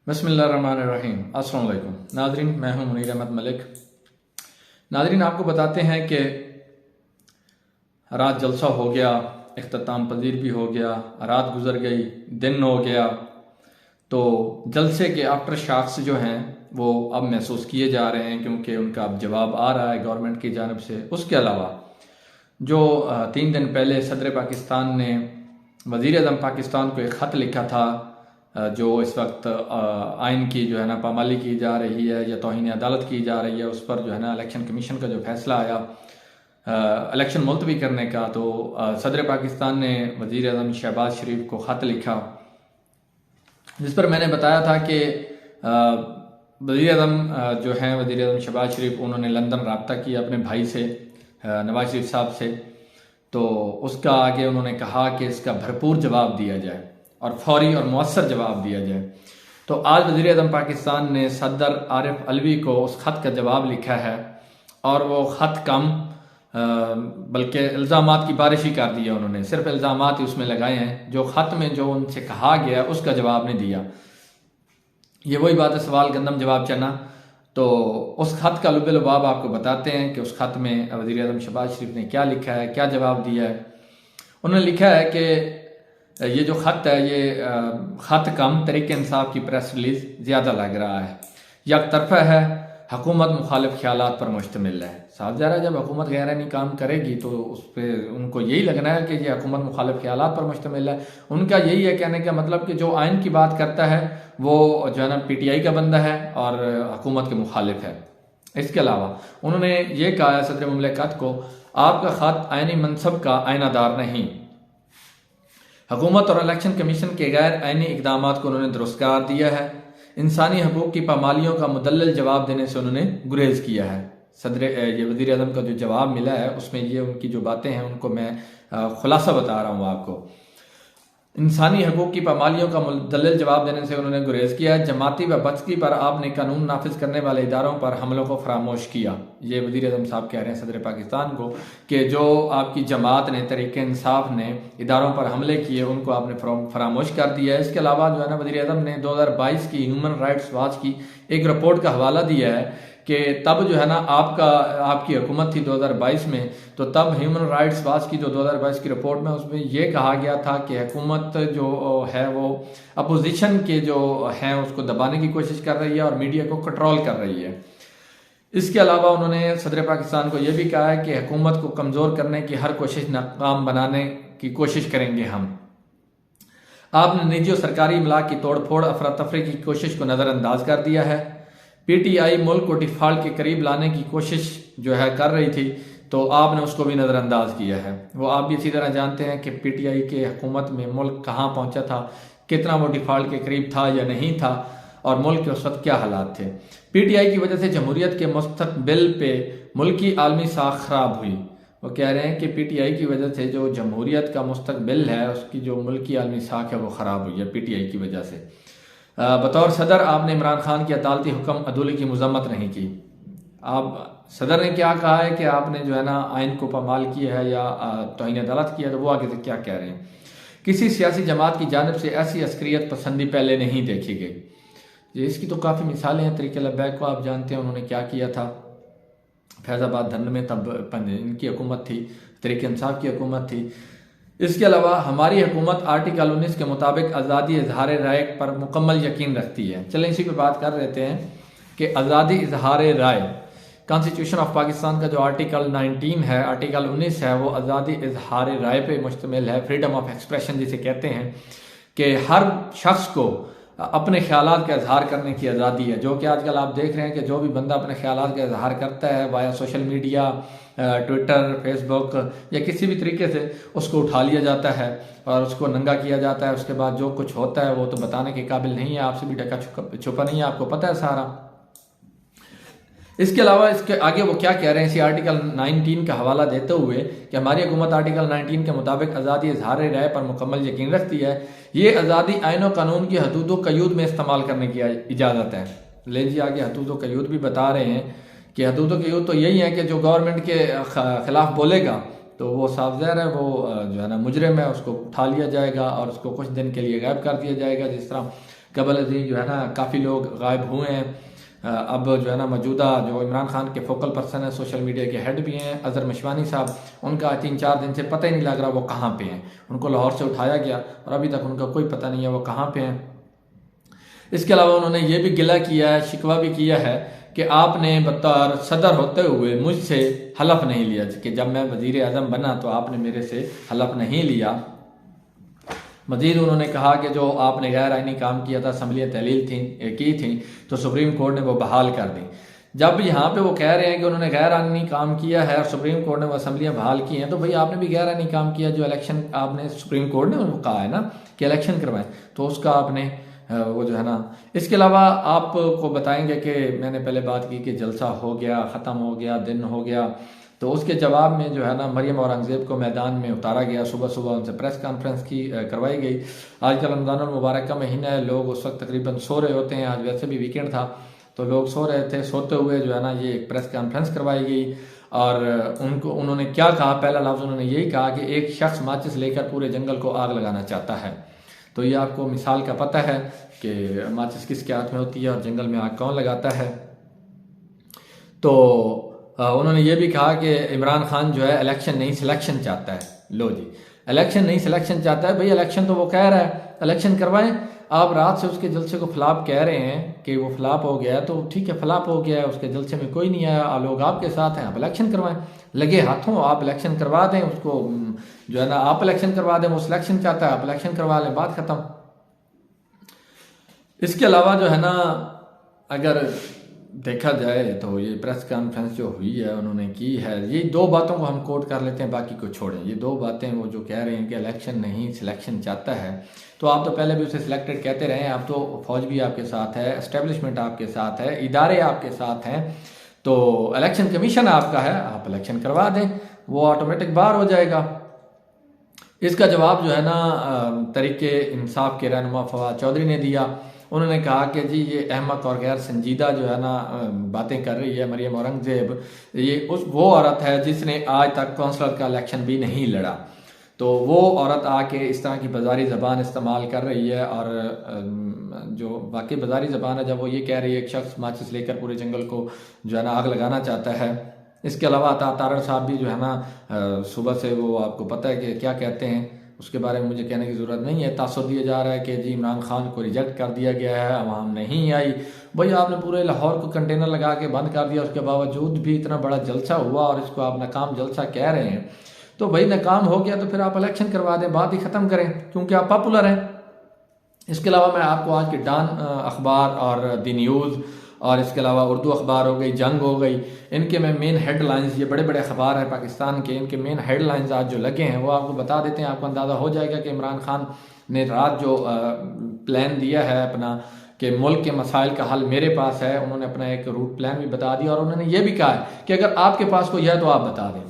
बिस्मिल्लाहिर्रहमानिर्रहीम। अस्सलाम वालेकुम नाज़रीन, मैं हूं मुनीर अहमद मलिक। नाज़रीन, आपको बताते हैं कि रात जलसा हो गया, इख्तिताम पजीर भी हो गया, रात गुजर गई, दिन हो गया, तो जलसे के आफ्टर शॉक्स जो हैं वो अब महसूस किए जा रहे हैं क्योंकि उनका अब जवाब आ रहा है गवर्नमेंट की जानब से। उसके अलावा जो 3 दिन पहले सदर पाकिस्तान ने वज़ीर आज़म पाकिस्तान को एक ख़त लिखा था, जो इस वक्त आइन की जो है ना पामाली की जा रही है या तौहीन अदालत की जा रही है, उस पर जो है ना इलेक्शन कमीशन का जो फैसला आया इलेक्शन मुलतवी करने का, तो सदर पाकिस्तान ने वज़ीर आज़म शहबाज शरीफ को ख़त लिखा जिस पर मैंने बताया था कि वज़ीर आज़म जो हैं वज़ीर आज़म शहबाज शरीफ, उन्होंने लंदन रब्ता किया अपने भाई से नवाज शरीफ साहब से, तो उसका आगे उन्होंने कहा कि इसका भरपूर जवाब दिया जाए और फौरी और मुअस्सर जवाब दिया जाए। तो आज वज़ीर आज़म पाकिस्तान ने सदर आरिफ अलवी को उस ख़त का जवाब लिखा है और वो ख़त कम बल्कि इल्ज़ामात की बारिश ही कर दी है। उन्होंने सिर्फ इल्ज़ामात ही उसमें लगाए हैं, जो ख़त में जो उनसे कहा गया उसका जवाब नहीं दिया। ये वही बात है, सवाल गंदम जवाब चना। तो उस ख़त का लुब लुबाब आपको बताते हैं कि उस ख़त में वज़ीर आज़म शहबाज शरीफ ने क्या लिखा है, क्या जवाब दिया है। उन्होंने लिखा है कि ये जो ख़त है ये ख़त कम तरीके इंसाफ की प्रेस रिलीज़ ज़्यादा लग रहा है, यक तरफ़ा है, हुकूमत मुखालिफ ख्यालात पर मुश्तमिल है। साफ ज़ाहिर है जब हुकूमत गैरानी काम करेगी तो उस पर उनको यही लगना है कि ये हुकूमत मुखालिफ ख्यालात पर मुश्तमिल है। उनका यही है कहने का मतलब कि जो आइन की बात करता है वो जो है ना PTI का बंदा है और हुकूमत के मुखालिफ है। इसके अलावा उन्होंने ये कहा है सदर मुमलिकत को, आपका ख़त आइनी मनसब का आयनादार नहीं। हुकूमत और इलेक्शन कमीशन के गैर आइनी इकदाम को उन्होंने दुरुस्त करार दिया है। इंसानी हकूक़ की पामालियों का मुदल्लल जवाब देने से उन्होंने गुरेज किया है। सदर ये वज़ीर आज़म का जो जवाब मिला है उसमें ये उनकी जो बातें हैं उनको मैं खुलासा बता रहा हूँ आपको। इंसानी हकूक़ की पामालियों का मुदल्लल जवाब देने से उन्होंने गुरेज किया है। जमाती व बचती पर आपने कानून नाफिज करने वाले इदारों पर हमलों को फरामोश किया। ये वज़ीर आज़म साहब कह रहे हैं सदर पाकिस्तान को कि जो आपकी जमात ने तरीके इंसाफ ने इदारों पर हमले किए उनको आपने फरामोश कर दिया है। इसके अलावा जो है ना वज़ीर आज़म ने 2022 की ह्यूमन राइट्स वॉच की एक रिपोर्ट का हवाला दिया है कि तब जो है ना आपकी हुकूमत थी 2022 में, तो तब ह्यूमन राइट्स वॉच की जो 2022 की रिपोर्ट में उसमें ये कहा गया था कि हुकूमत जो है वो अपोजिशन के जो हैं उसको दबाने की कोशिश कर रही है और मीडिया को कंट्रोल कर रही है। इसके अलावा उन्होंने सदर पाकिस्तान को यह भी कहा है कि हुकूमत को कमज़ोर करने की हर कोशिश नाकाम बनाने की कोशिश करेंगे हम। आपने निजी और सरकारी इमलाक की तोड़ फोड़ अफरा तफरी की कोशिश को नज़रअंदाज कर दिया है। PTI मुल्क को डिफ़ॉल्ट के करीब लाने की कोशिश जो है कर रही थी, तो आपने उसको भी नज़रअंदाज किया है। वो आप भी इसी तरह जानते हैं कि PTI के हुकूमत में मुल्क कहाँ पहुँचा था, कितना वो डिफ़ॉल्ट के करीब था या नहीं था और मुल्क के उस वक्त क्या हालात थे। PTI की वजह से जमहूरियत के मुस्तक़बिल पे मुल्की आलमी साख ख़राब हुई। वो कह रहे हैं कि PTI की वजह से जो जमहूरियत का मुस्तक़बिल है उसकी जो मुल्की आलमी साख है वो ख़राब हुई है PTI की वजह से। बतौर सदर आपने इमरान खान की अदालती हुक्म अदूली की मजम्मत नहीं की। आप सदर ने क्या कहा है कि आपने जो है ना आइन को पामाल किया है या तौहीन अदालत किया, तो वो आगे से क्या कह रहे हैं। किसी सियासी जमात की जानिब से ऐसी अस्करियत पसंदी पहले नहीं देखी गई। इसकी तो काफ़ी मिसालें हैं। तरीके लब्बैक को आप जानते हैं उन्होंने क्या किया था फैज़ाबाद धरने में, तब इनकी हुकूमत थी, तरीके इंसाफ की हुकूमत थी। इसके अलावा हमारी हुकूमत आर्टिकल 19 के मुताबिक आज़ादी इजहार राय पर मुकम्मल यकीन रखती है। चलें इसी पर बात कर लेते हैं कि आज़ादी इजहार राय, कॉन्स्टिट्यूशन ऑफ पाकिस्तान का जो आर्टिकल 19 है, आर्टिकल 19 है, वो आज़ादी इजहार राय पे मुश्तमिल है। फ्रीडम ऑफ एक्सप्रेशन जिसे कहते हैं कि हर शख्स को अपने ख्यालात का इजहार करने की आज़ादी है। जो कि आजकल आप देख रहे हैं कि जो भी बंदा अपने ख्यालात का इजहार करता है via social media, Twitter, Facebook या किसी भी तरीके से उसको उठा लिया जाता है और उसको नंगा किया जाता है। उसके बाद जो कुछ होता है वो तो बताने के काबिल नहीं है, आपसे भी ढका छुपा नहीं है, आपको पता है सारा। इसके अलावा इसके आगे वो क्या कह रहे हैं इसी आर्टिकल 19 का हवाला देते हुए कि हमारी हुकूमत आर्टिकल 19 के मुताबिक आज़ादी इजहार राय पर मुकम्मल यकीन रखती है। ये आज़ादी आइन और कानून की हदूद क़यूद में इस्तेमाल करने की इजाज़त है। ले जी आगे हदूद क़यूद भी बता रहे हैं कि हदूद क़यूद तो यही है कि जो गवर्नमेंट के ख़िलाफ़ बोलेगा तो वो साफ ज़ाहिर है वो जो है ना मुजरिम है, उसको उठा लिया जाएगा और उसको कुछ दिन के लिए गायब कर दिया जाएगा। जिस तरह गबल अजीज जो है ना काफ़ी लोग गायब हुए हैं। अब जो है ना मौजूदा जो इमरान खान के फोकल पर्सन है, सोशल मीडिया के हेड भी हैं, अजहर मशवानी साहब, उनका 3-4 दिन से पता ही नहीं लग रहा वो कहाँ पे हैं। उनको लाहौर से उठाया गया और अभी तक उनका कोई पता नहीं है वो कहाँ पे हैं। इसके अलावा उन्होंने ये भी गिला किया है, शिकवा भी किया है कि आपने बतौर सदर होते हुए मुझसे हलफ नहीं लिया कि जब मैं वजीर आज़म बना तो आपने मेरे से हलफ नहीं लिया। मजीद उन्होंने कहा कि जो आपने गैर आइनी काम किया था, असम्बलियाँ तहलील की थी तो सुप्रीम कोर्ट ने वो बहाल कर दी। जब यहाँ पे वो कह रहे हैं कि उन्होंने गैर आइनी काम किया है और सुप्रीम कोर्ट ने वो असम्बलियाँ बहाल की हैं, तो भाई आपने भी गैर आइनी काम किया। जो इलेक्शन आपने सुप्रीम कोर्ट ने उनको कहा है ना कि इलेक्शन करवाएं, तो उसका आपने वो जो है ना। इसके अलावा आपको बताएंगे कि मैंने पहले बात की कि जलसा हो गया, ख़त्म हो गया, दिन हो गया, तो उसके जवाब में जो है ना मरियम औरंगज़ेब को मैदान में उतारा गया। सुबह सुबह उनसे प्रेस कॉन्फ्रेंस करवाई गई। आजकल रमज़ानुल मुबारक का महीना है, लोग उस वक्त तकरीबन सो रहे होते हैं। आज वैसे भी वीकेंड था तो लोग सो रहे थे। सोते हुए जो है ना ये एक प्रेस कॉन्फ्रेंस करवाई गई और उन्होंने क्या कहा, पहला लफ्ज़ उन्होंने यही कहा कि एक शख्स माचिस लेकर पूरे जंगल को आग लगाना चाहता है। तो ये आपको मिसाल का पता है कि माचिस किसके हाथ में होती है और जंगल में आग कौन लगाता है। तो उन्होंने ये भी कहा कि इमरान खान जो है इलेक्शन नहीं सिलेक्शन चाहता है। लो जी, इलेक्शन नहीं सिलेक्शन चाहता है। भाई इलेक्शन तो वो कह रहा है इलेक्शन करवाएं। आप रात से उसके जलसे को फ्लॉप कह रहे हैं कि वो फ्लॉप हो गया है, तो ठीक है फ्लॉप हो गया है, उसके जलसे में कोई नहीं आया, लोग आपके साथ हैं, आप इलेक्शन करवाएं। लगे हाथों आप इलेक्शन करवा दें उसको, जो है ना आप इलेक्शन करवा दें। वो सिलेक्शन चाहता है, आप इलेक्शन करवा लें, बात खत्म। इसके अलावा जो है ना अगर देखा जाए तो ये प्रेस कॉन्फ्रेंस जो हुई है उन्होंने की है, ये दो बातों को हम कोट कर लेते हैं, बाकी को छोड़ें। ये दो बातें वो जो कह रहे हैं कि इलेक्शन नहीं सिलेक्शन चाहता है, तो आप तो पहले भी उसे सिलेक्टेड कहते रहे हैं। आप तो फौज भी आपके साथ है, एस्टेब्लिशमेंट आपके साथ है, इदारे आपके साथ हैं, तो इलेक्शन कमीशन आपका है, आप इलेक्शन करवा दें, वो ऑटोमेटिक बाहर हो जाएगा। इसका जवाब जो है ना तरीके इंसाफ के रहनुमा फवाद चौधरी ने दिया। उन्होंने कहा कि जी ये अहमक और गैर संजीदा जो है ना बातें कर रही है मरियम औरंगज़ेब, ये वो औरत है जिसने आज तक कौंसलर का इलेक्शन भी नहीं लड़ा। तो वो औरत आके इस तरह की बाजारी ज़बान इस्तेमाल कर रही है और जो बाकी बाजारी ज़बान है, जब वो ये कह रही है एक शख्स माचिस लेकर पूरे जंगल को जो है ना आग लगाना चाहता है। इसके अलावा तारड़ साहब भी जो है ना सुबह से वो आपको पता है कि क्या कहते हैं, उसके बारे में मुझे कहने की ज़रूरत नहीं है। तासुर दिया जा रहा है कि जी इमरान खान को रिजेक्ट कर दिया गया है, अवाम नहीं आई। भाई आपने पूरे लाहौर को कंटेनर लगा के बंद कर दिया, उसके बावजूद भी इतना बड़ा जलसा हुआ और इसको आप नाकाम जलसा कह रहे हैं। तो भाई नाकाम हो गया तो फिर आप इलेक्शन करवा दें, बात ही ख़त्म करें, क्योंकि आप पॉपुलर हैं। इसके अलावा मैं आपको आज के डॉन अखबार और दी न्यूज़ और इसके अलावा उर्दू अखबार हो गई, जंग हो गई, इनके में मेन हेडलाइंस, ये बड़े बड़े अखबार हैं पाकिस्तान के, इनके मेन हेडलाइंस आज जो लगे हैं वो आपको बता देते हैं। आपको अंदाज़ा हो जाएगा कि इमरान खान ने रात जो प्लान दिया है अपना कि मुल्क के मसाइल का हल मेरे पास है, उन्होंने अपना एक रूट प्लान भी बता दिया और उन्होंने ये भी कहा है कि अगर आपके पास कोई है तो आप बता दें।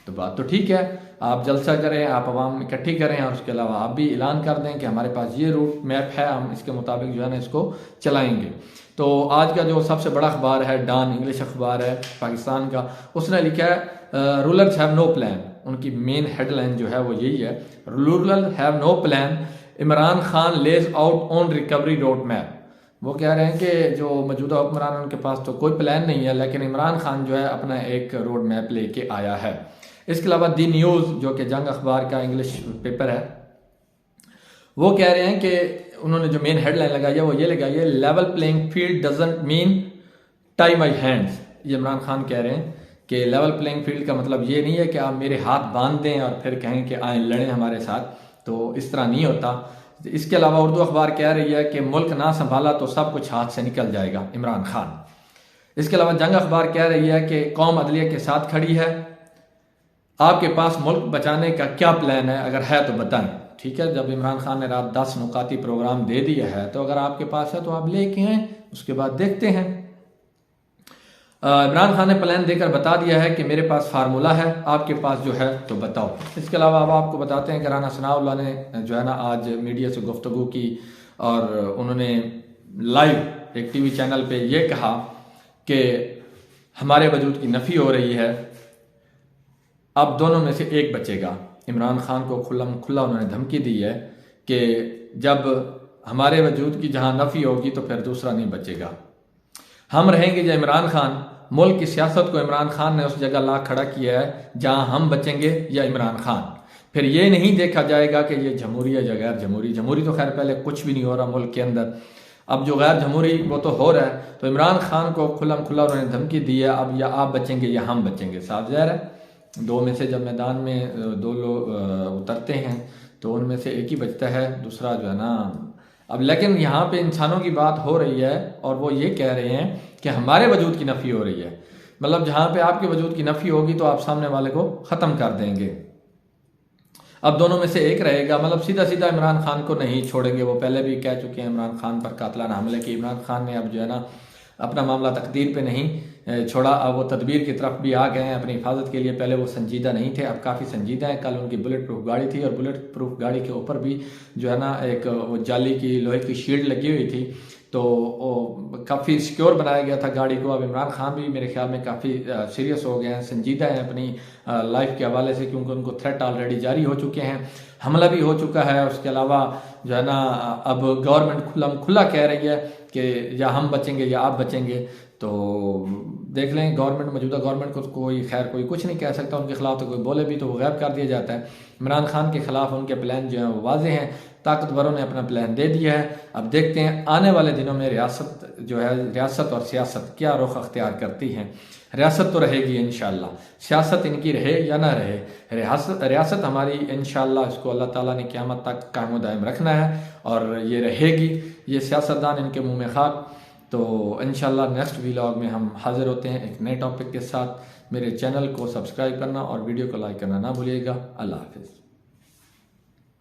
तो बात तो ठीक है, आप जलसा करें, आप आवाम इकट्ठी करें और उसके अलावा आप भी ऐलान कर दें कि हमारे पास ये रूट मैप है, हम इसके मुताबिक जो है ना इसको चलाएंगे। तो आज का जो सबसे बड़ा अखबार है डॉन, इंग्लिश अखबार है पाकिस्तान का, उसने लिखा है रूलर्स हैव नो प्लान। उनकी मेन हेडलाइन जो है वो यही है, ruler have no plan, Imran Khan lays out on recovery road map. वो कह रहे हैं कि जो मौजूदा हुक्मरान उनके पास तो कोई प्लान नहीं है, लेकिन इमरान खान जो है अपना एक रोड मैप लेके आया है। इसके अलावा दी न्यूज़ जो कि जंग अखबार का इंग्लिश पेपर है, वो कह रहे हैं कि उन्होंने जो मेन हेडलाइन लगाई है वो ये लगाई है, level playing field doesn't mean tie my hands. ये इमरान खान कह रहे हैं कि लेवल प्लेइंग फील्ड का मतलब ये नहीं है कि आप मेरे हाथ बांध दें और फिर कहें कि आए लड़ें हमारे साथ, तो इस तरह नहीं होता। इसके अलावा उर्दू अखबार कह रही है कि मुल्क ना संभाला तो सब कुछ हाथ से निकल जाएगा, इमरान खान। इसके अलावा जंग अखबार कह रही है कि कौम अदलिया के साथ खड़ी है, आपके पास मुल्क बचाने का क्या प्लान है, अगर है तो बताएं। ठीक है, जब इमरान खान ने रात 10 नुकाती प्रोग्राम दे दिया है तो अगर आपके पास है तो आप लेके आए, उसके बाद देखते हैं। इमरान खान ने प्लान देकर बता दिया है कि मेरे पास फार्मूला है, आपके पास जो है तो बताओ। इसके अलावा अब आपको बताते हैं कि राना सनाउल्लाह ने जो है ना आज मीडिया से गुफ्तगू की और उन्होंने लाइव एक टीवी चैनल पे ये कहा कि हमारे वजूद की नफ़ी हो रही है, अब दोनों में से एक बचेगा। इमरान खान को खुल्ला उन्होंने धमकी दी है कि जब हमारे वजूद की जहाँ नफ़ी होगी तो फिर दूसरा नहीं बचेगा। हम रहेंगे या इमरान खान, मुल्क की सियासत को इमरान खान ने उस जगह ला खड़ा किया है जहाँ हम बचेंगे या इमरान खान। फिर ये नहीं देखा जाएगा कि ये जमहूरी है या गैर जमहूरी। जमहूरी तो खैर पहले कुछ भी नहीं हो रहा मुल्क के अंदर, अब जो गैर जमहूरी वो तो हो रहा है। तो इमरान खान को खुल्लम खुल्ला उन्होंने धमकी दी है, अब या आप बचेंगे या हम बचेंगे। साफ ज़ाहिर है दो में से जब मैदान में दो लोग उतरते हैं तो उनमें से एक ही बचता है, दूसरा जो है ना। अब लेकिन यहाँ पे इंसानों की बात हो रही है और वो ये कह रहे हैं कि हमारे वजूद की नफ़ी हो रही है। मतलब जहाँ पे आपके वजूद की नफ़ी होगी तो आप सामने वाले को ख़त्म कर देंगे। अब दोनों में से एक रहेगा। मतलब सीधा सीधा इमरान खान को नहीं छोड़ेंगे, वो पहले भी कह चुके हैं इमरान खान पर कातलाना हमले की। इमरान खान ने अब जो है ना अपना मामला तकदीर पे नहीं छोड़ा, अब वो तदबीर की तरफ भी आ गए हैं अपनी हिफाजत के लिए। पहले वो संजीदा नहीं थे, अब काफ़ी संजीदा है। कल उनकी बुलेट प्रूफ गाड़ी थी और बुलेट प्रूफ गाड़ी के ऊपर भी जो है ना एक वो जाली की लोहे की शील्ड लगी हुई थी, तो काफ़ी सिक्योर बनाया गया था गाड़ी को। अब इमरान खान भी मेरे ख्याल में काफ़ी सीरियस हो गए हैं, संजीदा हैं अपनी लाइफ के हवाले से, क्योंकि उनको थ्रेट ऑलरेडी जारी हो चुके हैं, हमला भी हो चुका है। उसके अलावा जो है ना अब गवर्नमेंट खुला कह रही है कि या हम बचेंगे या आप बचेंगे। तो देख लें, गवर्नमेंट मौजूदा गवर्नमेंट को कोई कुछ नहीं कह सकता, उनके खिलाफ तो कोई बोले भी तो वो गायब कर दिया जाता है। इमरान खान के खिलाफ उनके प्लान जो हैं वो वाजे हैं, ताकतवरों ने अपना प्लान दे दिया है। अब देखते हैं आने वाले दिनों में रियासत और सियासत क्या रुख अख्तियार करती हैं। रियासत तो रहेगी इंशाअल्लाह, सियासत इनकी रहे या ना रहे, रियासत हमारी इंशाअल्लाह, इसको अल्लाह ताला ने क़यामत तक कायम दायम रखना है और ये रहेगी। ये सियासतदान इनके मुंह में खाक। तो इंशाअल्लाह नेक्स्ट व्लॉग में हम हाजिर होते हैं एक नए टॉपिक के साथ। मेरे चैनल को सब्सक्राइब करना और वीडियो को लाइक करना ना भूलिएगा। अल्लाह हाफिज़।